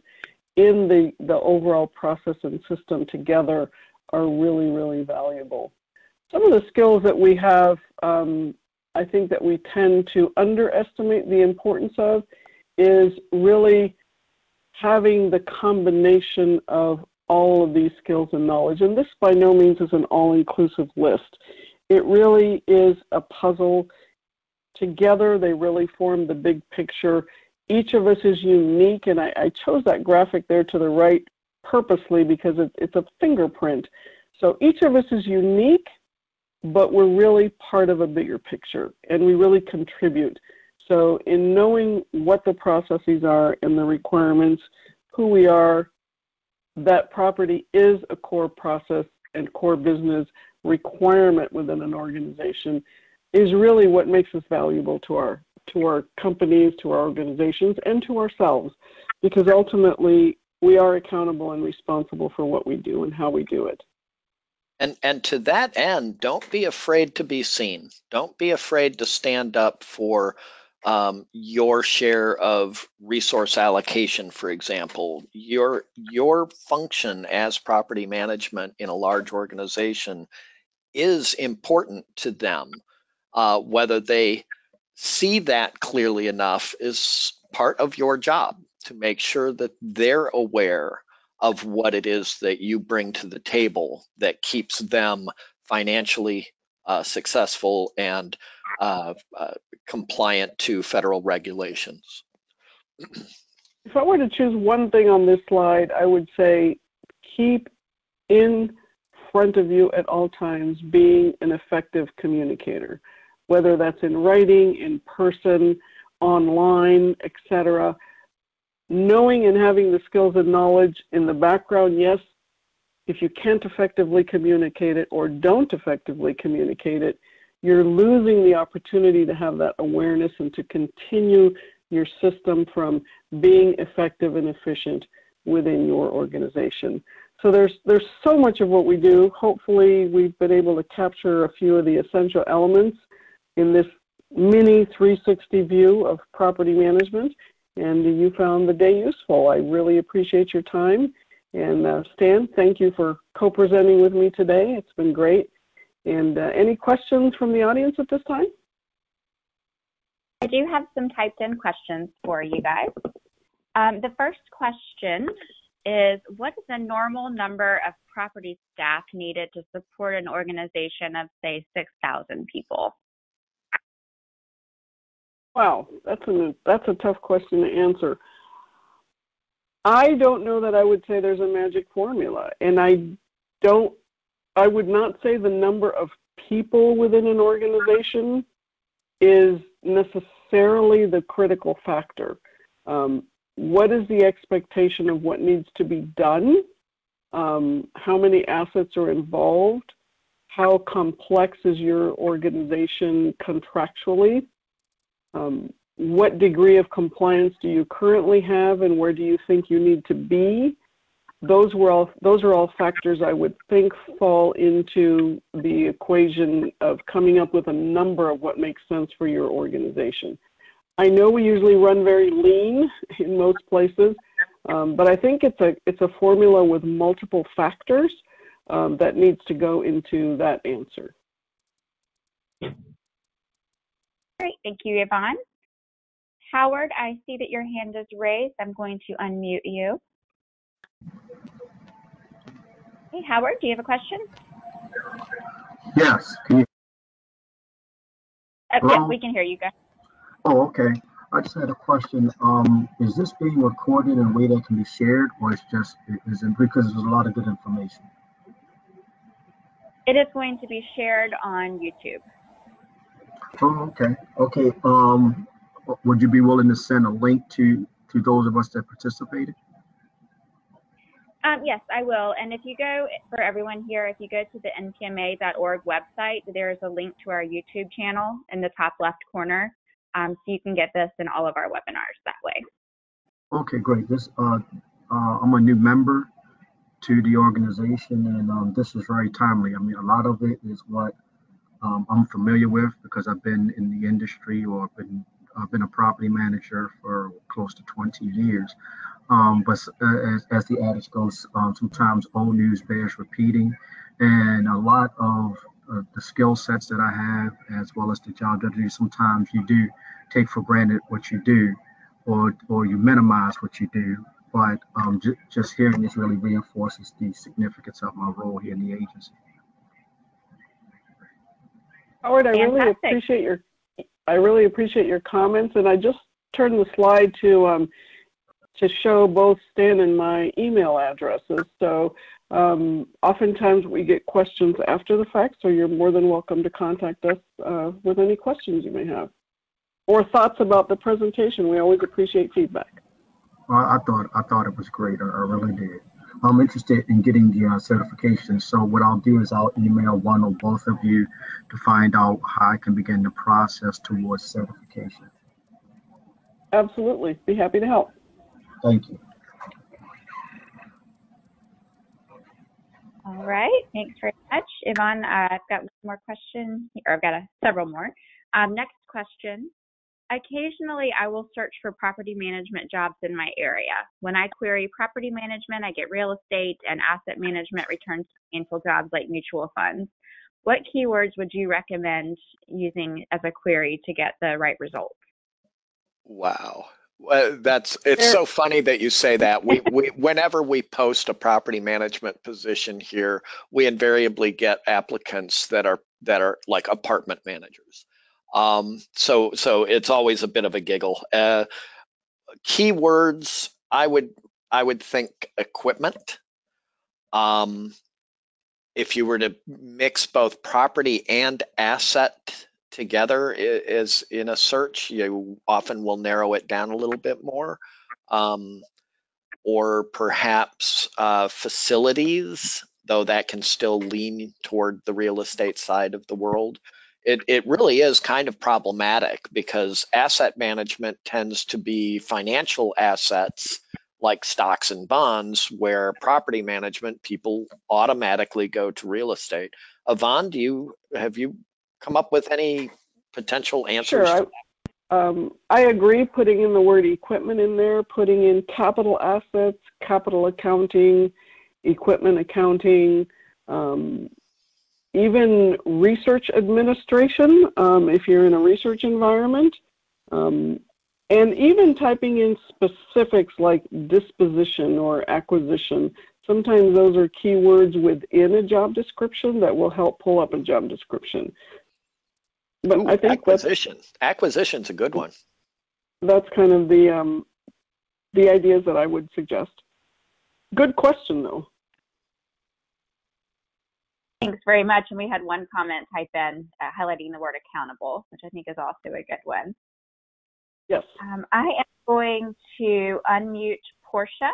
in the overall process and system together are really, really valuable. Some of the skills that we have, I think that we tend to underestimate the importance of, is really having the combination of all of these skills and knowledge. And this by no means is an all-inclusive list. It really is a puzzle. Together, they really form the big picture. Each of us is unique, and I chose that graphic there to the right purposely because it's a fingerprint. So each of us is unique, but we're really part of a bigger picture, and we really contribute. So in knowing what the processes are and the requirements, who we are, that property is a core process and core business requirement within an organization is really what makes us valuable to our to our companies, to our organizations, and to ourselves, because ultimately we are accountable and responsible for what we do and how we do it. And to that end, don't be afraid to be seen. Don't be afraid to stand up for your share of resource allocation, for example. Your function as property management in a large organization is important to them. Whether they see that clearly enough is part of your job to make sure that they're aware of what it is that you bring to the table that keeps them financially successful and compliant to federal regulations. If I were to choose one thing on this slide, I would say keep in front of you at all times being an effective communicator, whether that's in writing, in person, online, etc. Knowing and having the skills and knowledge in the background, yes. If you can't effectively communicate it or don't effectively communicate it, you're losing the opportunity to have that awareness and to continue your system from being effective and efficient within your organization. So there's so much of what we do. Hopefully we've been able to capture a few of the essential elements in this mini 360 view of property management, and you found the day useful. I really appreciate your time. And Stan, thank you for co-presenting with me today. It's been great. And any questions from the audience at this time? I do have some typed in questions for you guys. The first question is, what is the normal number of property staff needed to support an organization of, say, 6,000 people? Wow, that's a tough question to answer. I don't know that I would say there's a magic formula, and I would not say the number of people within an organization is necessarily the critical factor. What is the expectation of what needs to be done? How many assets are involved? How complex is your organization contractually? What degree of compliance do you currently have, and where do you think you need to be? Those are all factors I would think fall into the equation of coming up with a number of what makes sense for your organization. I know we usually run very lean in most places, but I think it's a formula with multiple factors that needs to go into that answer. Great, thank you, Yvonne. Howard, I see that your hand is raised. I'm going to unmute you. Hey, Howard, do you have a question? Yes. Can you? Yes, we can hear you guys. Oh, okay. I just had a question. Is this being recorded in a way that can be shared, or is it because there's a lot of good information? It is going to be shared on YouTube. Oh, okay. Okay. Would you be willing to send a link to those of us that participated? Yes, I will. And if you go, for everyone here, if you go to the npma.org website, there is a link to our YouTube channel in the top left corner. So you can get this in all of our webinars that way. Okay, great. I'm a new member to the organization, and this is very timely. I mean, a lot of it is what I'm familiar with because I've been in the industry, or I've been a property manager for close to 20 years. But as the adage goes, sometimes old news bears repeating, and a lot of the skill sets that I have, as well as the job that I do, sometimes you do take for granted what you do, or you minimize what you do. But just hearing this really reinforces the significance of my role here in the agency. Howard, I really appreciate your comments, and I just turned the slide to show both Stan and my email addresses. So oftentimes we get questions after the fact, so you're more than welcome to contact us with any questions you may have or thoughts about the presentation. We always appreciate feedback. I thought it was great. I really did. I'm interested in getting the certification. So what I'll do is I'll email one or both of you to find out how I can begin the process towards certification. Absolutely. Be happy to help. Thank you. All right, thanks very much. Yvonne, I've got one more question, or I've got several more. Next question. Occasionally, I will search for property management jobs in my area. When I query property management, I get real estate, and asset management returns meaningful jobs like mutual funds. What keywords would you recommend using as a query to get the right results? Wow. Well, it's so funny that you say that. We whenever we post a property management position here, we invariably get applicants that are like apartment managers. So it's always a bit of a giggle. Keywords, I would think equipment. If you were to mix both property and asset together is in a search, you often will narrow it down a little bit more. Or perhaps facilities, though that can still lean toward the real estate side of the world. It really is kind of problematic because asset management tends to be financial assets like stocks and bonds, where property management, people automatically go to real estate. Yvonne, have you come up with any potential answers? Sure. I agree putting in the word equipment in there, putting in capital assets, capital accounting, equipment accounting, even research administration, if you're in a research environment, and even typing in specifics like disposition or acquisition. Sometimes those are keywords within a job description that will help pull up a job description. But I think acquisition's a good one. That's kind of the ideas that I would suggest. Good question, though. Thanks very much. And we had one comment type in highlighting the word accountable, which I think is also a good one. Yes. I am going to unmute Portia.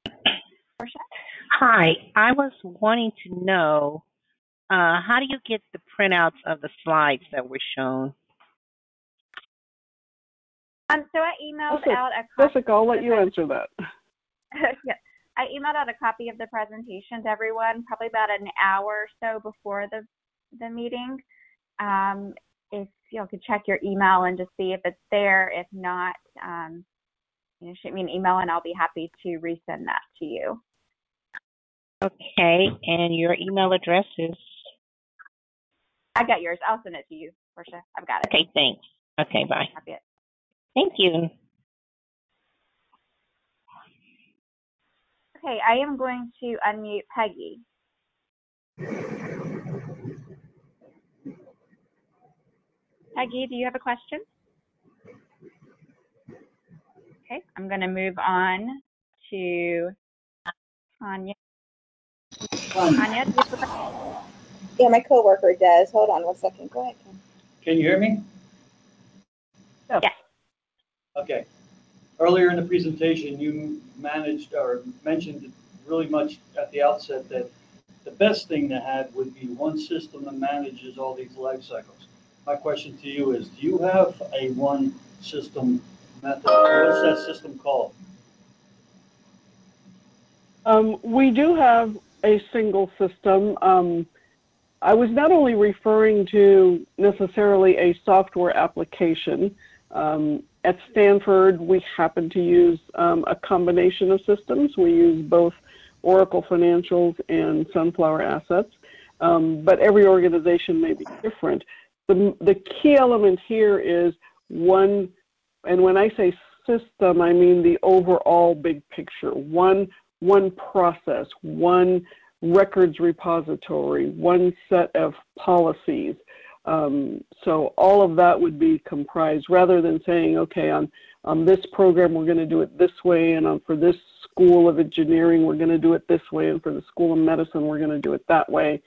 Portia? Hi. I was wanting to know, how do you get the printouts of the slides that were shown? So I emailed out a copy. Jessica, I'll let you answer that. Yeah. I emailed out a copy of the presentation to everyone, probably about an hour or so before the meeting. If y'all could check your email and just see if it's there. If not, shoot me an email and I'll be happy to resend that to you. Okay, and your email address is? I got yours. I'll send it to you, Portia. I've got it. Okay, thanks. Okay, bye. Thank you. Okay, I am going to unmute Peggy. Peggy, do you have a question? Okay, I'm going to move on to Tanya. Tanya, do you have a question? Yeah, my coworker does. Hold on 1 second. Go ahead, Ken. Can you hear me? Yes. Okay. Earlier in the presentation, you mentioned really much at the outset that the best thing to have would be one system that manages all these life cycles. My question to you is, do you have a one system method? What's that system called? We do have a single system. I was not only referring to necessarily a software application. At Stanford, we happen to use a combination of systems. We use both Oracle Financials and Sunflower Assets, but every organization may be different. The key element here is one, and when I say system, I mean the overall big picture. One process, one records repository, one set of policies. So all of that would be comprised, rather than saying, okay, on this program we're going to do it this way, and for this school of engineering we're going to do it this way, and for the school of medicine we're going to do it that way.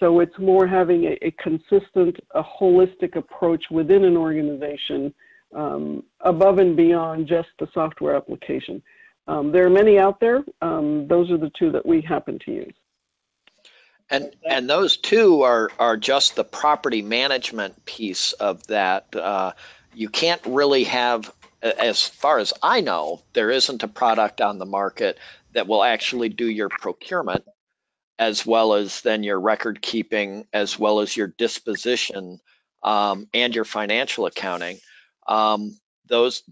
So it's more having a consistent, a holistic approach within an organization, above and beyond just the software application. There are many out there. Those are the two that we happen to use. And those two are just the property management piece of that. you can't really have, as far as I know, there isn't a product on the market that will actually do your procurement as well as then your record keeping, as well as your disposition, and your financial accounting. Those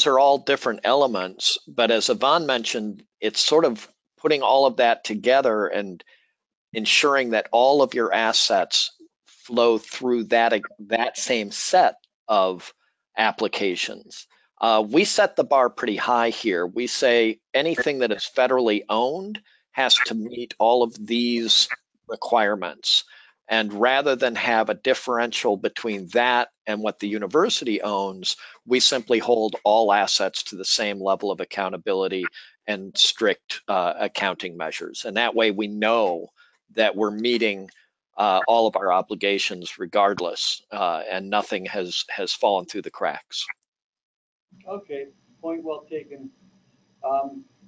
are all different elements, but as Yvonne mentioned, it's sort of putting all of that together and ensuring that all of your assets flow through that same set of applications. We set the bar pretty high here. We say anything that is federally owned has to meet all of these requirements. And rather than have a differential between that and what the university owns, we simply hold all assets to the same level of accountability and strict accounting measures. And that way we know that we're meeting all of our obligations regardless, and nothing has fallen through the cracks. Okay, point well taken.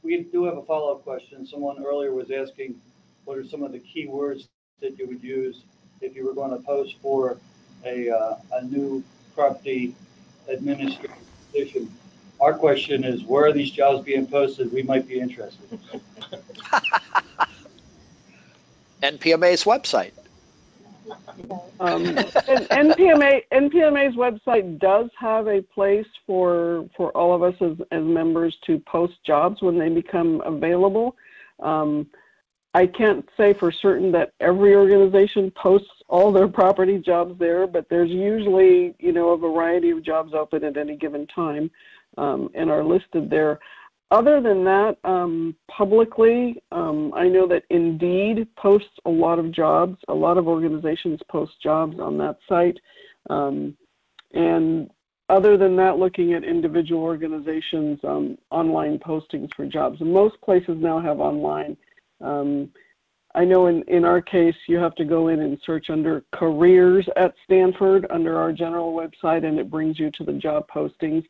We do have a follow-up question. Someone earlier was asking what are some of the key words that you would use if you were going to post for a new property administrator position. Our question is, where are these jobs being posted? We might be interested. NPMA's website. And NPMA's website does have a place for all of us as members to post jobs when they become available. I can't say for certain that every organization posts all their property jobs there, but there's usually, a variety of jobs open at any given time, and are listed there. Other than that, publicly, I know that Indeed posts a lot of jobs. A lot of organizations post jobs on that site. And other than that, looking at individual organizations' online postings for jobs. And most places now have online. I know in our case, you have to go in and search under careers at Stanford under our general website, and it brings you to the job postings.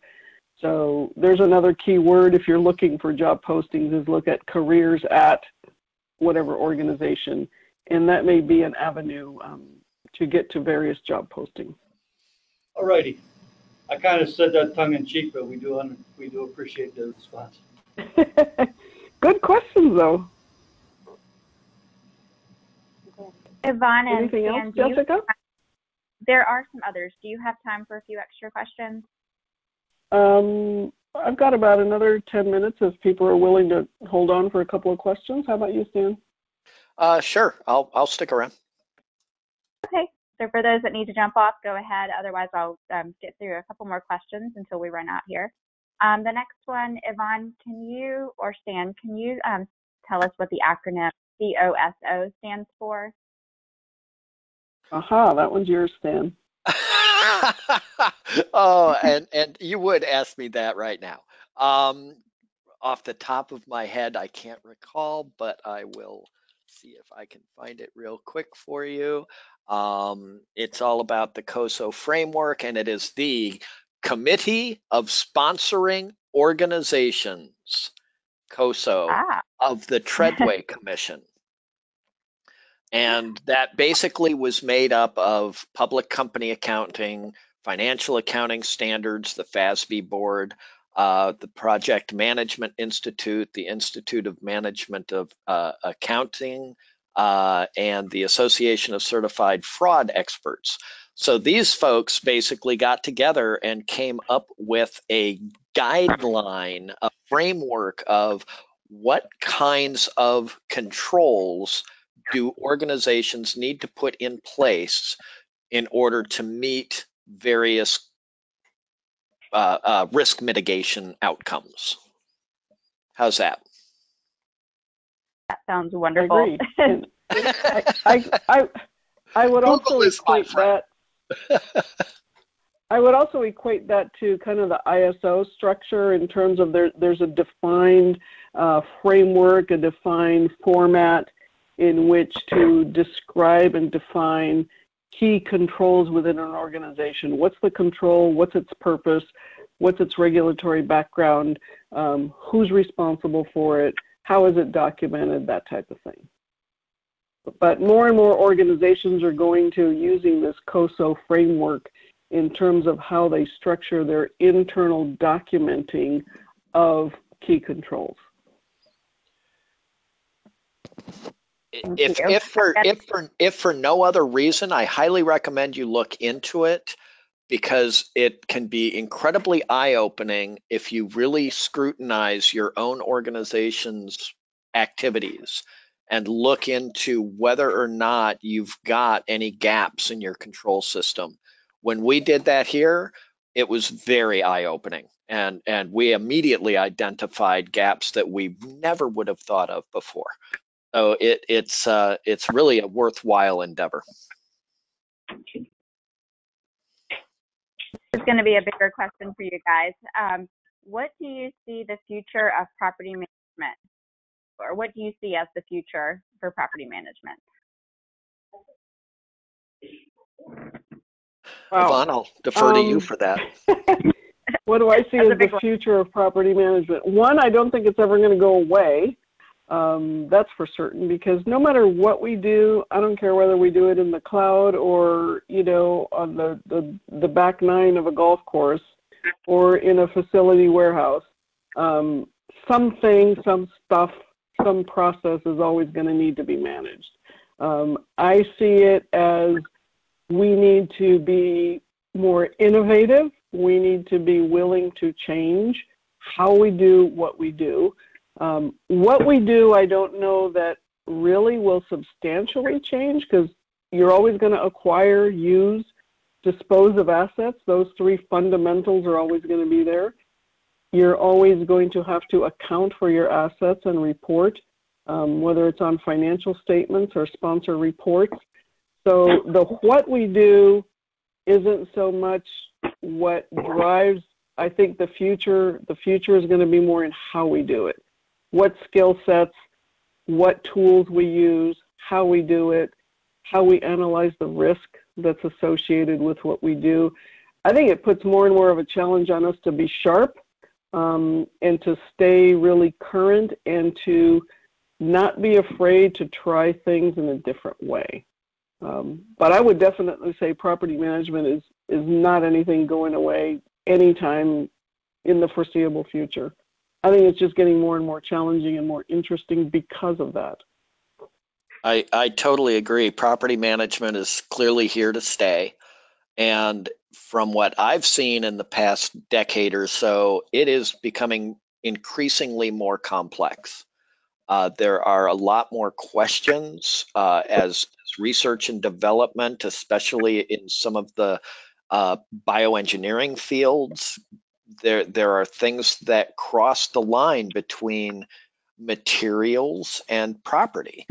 So there's another key word if you're looking for job postings, is look at careers at whatever organization, and that may be an avenue to get to various job postings. All righty. I kind of said that tongue in cheek, but we do appreciate the response. Good questions, though. Yvonne and anything Stan, else, Jessica? There are some others. Do you have time for a few extra questions? I've got about another 10 minutes if people are willing to hold on for a couple of questions. How about you, Stan? Sure, I'll stick around. Okay, so for those that need to jump off, go ahead. Otherwise, I'll get through a couple more questions until we run out here. The next one, Yvonne, or Stan, can you tell us what the acronym COSO stands for? Aha, that one's yours, Stan. Oh, and you would ask me that right now. Off the top of my head, I can't recall, but I will see if I can find it real quick for you. It's all about the COSO framework, and it is the Committee of Sponsoring Organizations, COSO, of the Treadway Commission. And that basically was made up of public company accounting, financial accounting standards, the FASB board, the Project Management Institute, the Institute of Management of Accounting, and the Association of Certified Fraud Experts. So these folks basically got together and came up with a guideline, a framework of what kinds of controls do organizations need to put in place in order to meet various risk mitigation outcomes. How's that? That sounds wonderful. I would also equate that. I would also equate that to kind of the ISO structure in terms of there's a defined framework, a defined format in which to describe and define key controls within an organization. What's the control? What's its purpose? What's its regulatory background? Who's responsible for it? How is it documented? That type of thing. But more and more organizations are going to using this COSO framework in terms of how they structure their internal documenting of key controls. If for no other reason, I highly recommend you look into it, because it can be incredibly eye-opening if you really scrutinize your own organization's activities and look into whether or not you've got any gaps in your control system. When we did that here, it was very eye-opening, and we immediately identified gaps that we never would have thought of before. So it's really a worthwhile endeavor. It's going to be a bigger question for you guys. What do you see the future of property management, or what do you see as the future for property management? Wow. Yvonne, I'll defer to you for that. What do I see as the future of property management? One, I don't think it's ever going to go away. That's for certain, because no matter what we do, I don't care whether we do it in the cloud or, you know, on the back nine of a golf course or in a facility warehouse, something, some stuff, some process is always going to need to be managed. I see it as we need to be more innovative. We need to be willing to change how we do what we do. What we do, I don't know that really will substantially change, because you're always going to acquire, use, dispose of assets. Those three fundamentals are always going to be there. You're always going to have to account for your assets and report, whether it's on financial statements or sponsor reports. So what we do isn't so much what drives. I think the future is going to be more in how we do it. What skill sets, what tools we use, how we do it, how we analyze the risk that's associated with what we do. I think it puts more and more of a challenge on us to be sharp, and to stay really current, and to not be afraid to try things in a different way. But I would definitely say property management is not anything going away anytime in the foreseeable future. I think it's just getting more and more challenging and more interesting because of that. I totally agree. Property management is clearly here to stay. And from what I've seen in the past decade or so, it is becoming increasingly more complex. There are a lot more questions as research and development, especially in some of the bioengineering fields. There are things that cross the line between materials and property.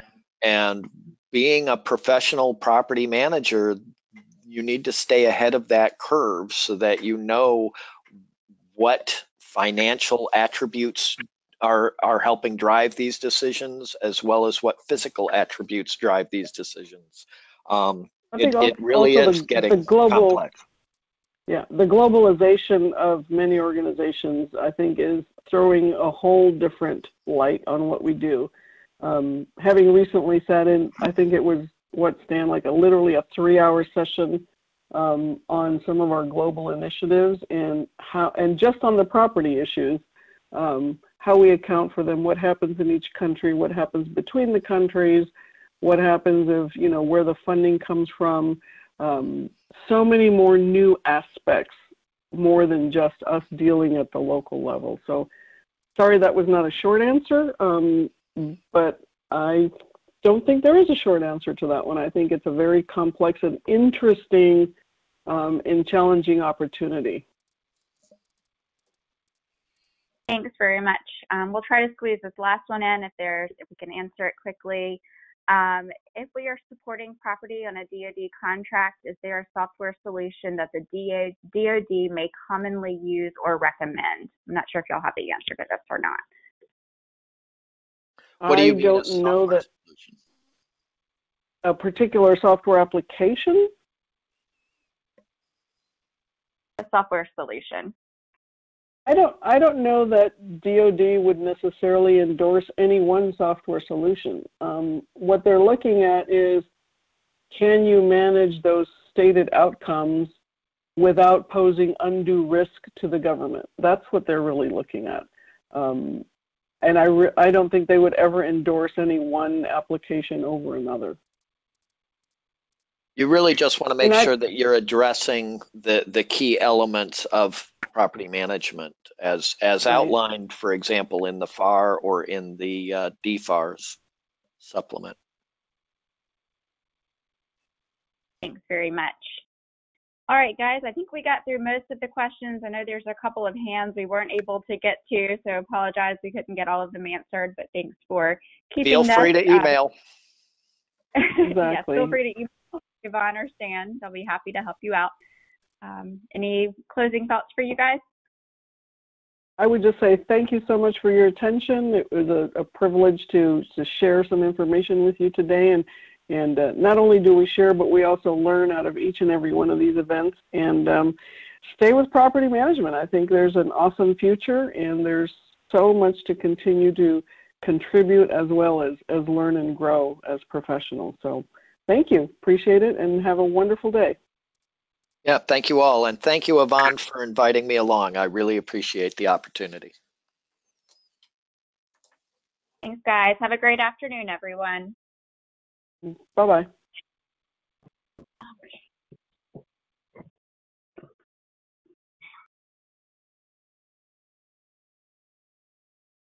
And being a professional property manager, you need to stay ahead of that curve so that you know what financial attributes are helping drive these decisions, as well as what physical attributes drive these decisions. It really is getting complex. Yeah, the globalization of many organizations, I think, is throwing a whole different light on what we do. Having recently sat in, I think it was, Stan, like literally a 3-hour session on some of our global initiatives, and just on the property issues, how we account for them, what happens in each country, what happens between the countries, what happens if, you know, where the funding comes from. So many more new aspects, more than just us dealing at the local level. So sorry that was not a short answer, but I don't think there is a short answer to that one. I think it's a very complex and interesting and challenging opportunity. Thanks very much. We'll try to squeeze this last one in if we can answer it quickly. If we are supporting property on a DoD contract, is there a software solution that the DoD may commonly use or recommend? I'm not sure if y'all have the answer to this or not. What do you mean, I don't know that solution? A particular software application? A software solution. I don't know that DoD would necessarily endorse any one software solution. What they're looking at is, can you manage those stated outcomes without posing undue risk to the government. That's what they're really looking at. And I don't think they would ever endorse any one application over another. You really just want to make sure that you're addressing the key elements of property management as Right. outlined, for example, in the FAR or in the DFARS supplement. Thanks very much. All right, guys, I think we got through most of the questions. I know there's a couple of hands we weren't able to get to, so apologize we couldn't get all of them answered, but thanks for keeping Feel free to email. Exactly. Yes, feel free to email Yvonne or Stan. They'll be happy to help you out. Any closing thoughts for you guys? I would just say thank you so much for your attention. It was a privilege to share some information with you today. And not only do we share, but we also learn out of each and every one of these events. And stay with property management. I think there's an awesome future, and there's so much to continue to contribute as well as learn and grow as professionals. So thank you. Appreciate it, and have a wonderful day. Yeah, thank you all. And thank you, Yvonne, for inviting me along. I really appreciate the opportunity. Thanks, guys. Have a great afternoon, everyone. Bye-bye.